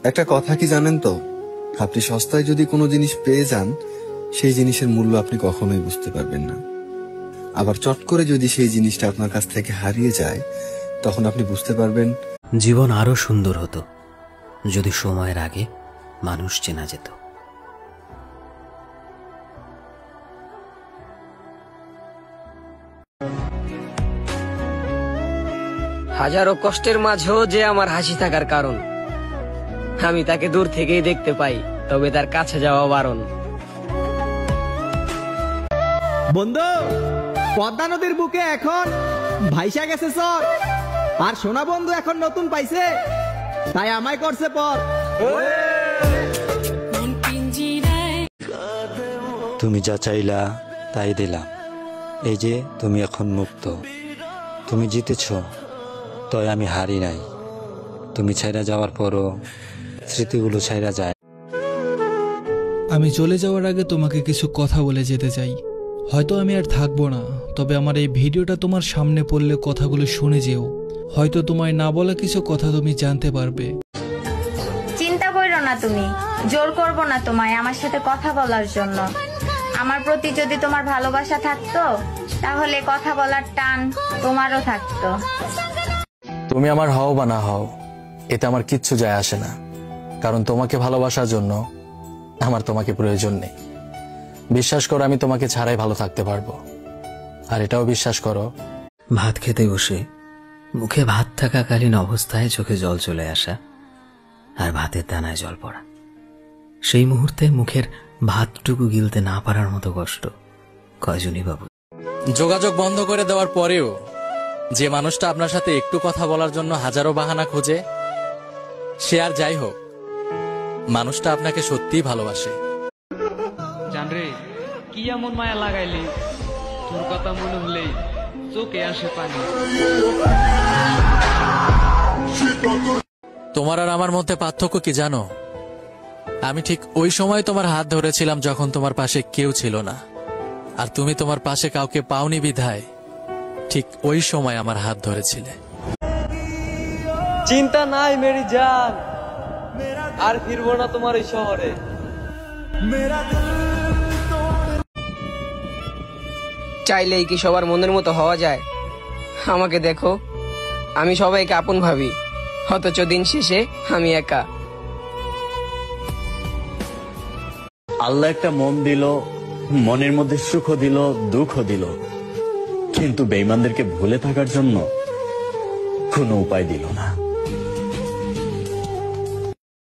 একটা কথা কি জানেন তো, আপনি সস্তায় যদি কোনো জিনিস পেয়ে যান, সেই জিনিসের মূল্য আপনি কখনোই বুঝতে পারবেন না। আবার চট করে যদি সেই জিনিসটা আপনার কাছ থেকে হারিয়ে যায়, তখন আপনি বুঝতে পারবেন জীবন আরো সুন্দর হতো যদি সময়ের আগে মানুষ চেনা যেত। হাজারো কষ্টের মাঝেও যে আমার হাসি থাকার কারণ, আমি তাকে দূর থেকেই দেখতে পাই, তবে তার কাছে যাওয়া বারণ। বন্ধু, পদ্মা নদীর বুকে এখন ভাইসা গেছে চর, আর সোনা বন্ধু এখন নতুন পাইছে, তাই আমায় করছে পর। তুমি যা চাইলা তাই দিলাম, এই যে তুমি এখন মুক্ত। তুমি জিতেছ, তাই আমি হারি নাই। তুমি ছাইরা যাওয়ার পরও স্মৃতিগুলো ছাইরা যায়। আমি চলে যাওয়ার আগে তোমাকে কিছু কথা বলে যেতে চাই। হয়তো আমি আর থাকবো না, তবে আমার এই ভিডিওটা তোমার সামনে পড়লে কথাগুলো শুনে যেও। হয়তো তোমায় না বলা কিছু কথা তুমি জানতে পারবে। চিন্তা করো না, তুমি জোর করব না তোমায় আমার সাথে কথা বলার জন্য। আমার প্রতি যদি তোমার ভালোবাসা থাকতো, তাহলে কথা বলার টান তোমারও থাকতো। তুমি আমার হও বা না হও, এতে আমার কিচ্ছু যায় আসে না, কারণ তোমাকে ভালোবাসার জন্য আমার তোমাকে প্রয়োজন নেই। বিশ্বাস করো, আমি তোমাকে ছাড়াই ভালো থাকতে পারবো। আর এটাও বিশ্বাস করো, ভাত খেতে বসে মুখে ভাত থাকাকালীন অবস্থায় চোখে জল চলে আসা আর ভাতের দানায় জল পড়া, সেই মুহূর্তে মুখের ভাতটুকু গিলতে না পারার মতো কষ্ট কয়জনই বাবু। যোগাযোগ বন্ধ করে দেওয়ার পরেও যে মানুষটা আপনার সাথে একটু কথা বলার জন্য হাজারো বাহানা খোঁজে, সে আর যাই হোক, মানুষটা আপনাকে সত্যিই ভালোবাসে। জানরে কি এমন মায়া লাগাইলি, তোর কথা মনে হলেই চোখে আসে পানি। তোমার আর আমার মধ্যে পার্থক্য কি জানো? আমি ঠিক ওই সময় তোমার হাত ধরেছিলাম যখন তোমার পাশে কেউ ছিল না, আর তুমি তোমার পাশে কাউকে পাওনি বিধায় ঠিক ওই সময় আমার হাত ধরেছিলে। চিন্তা নাই মেরি জান, আর ফিরবো না তোমার এই শহরে। চাইলেই কি সবার মনের মতো হওয়া যায়? আমাকে দেখো, আমি সবাইকে আপন ভাবি, অথচ দিন শেষে আমি একা। আল্লাহ একটা মন দিল, মনের মধ্যে সুখও দিল, দুঃখও দিল, কিন্তু বেঈমানদেরকে ভুলে থাকার জন্য কোনো উপায় দিল না।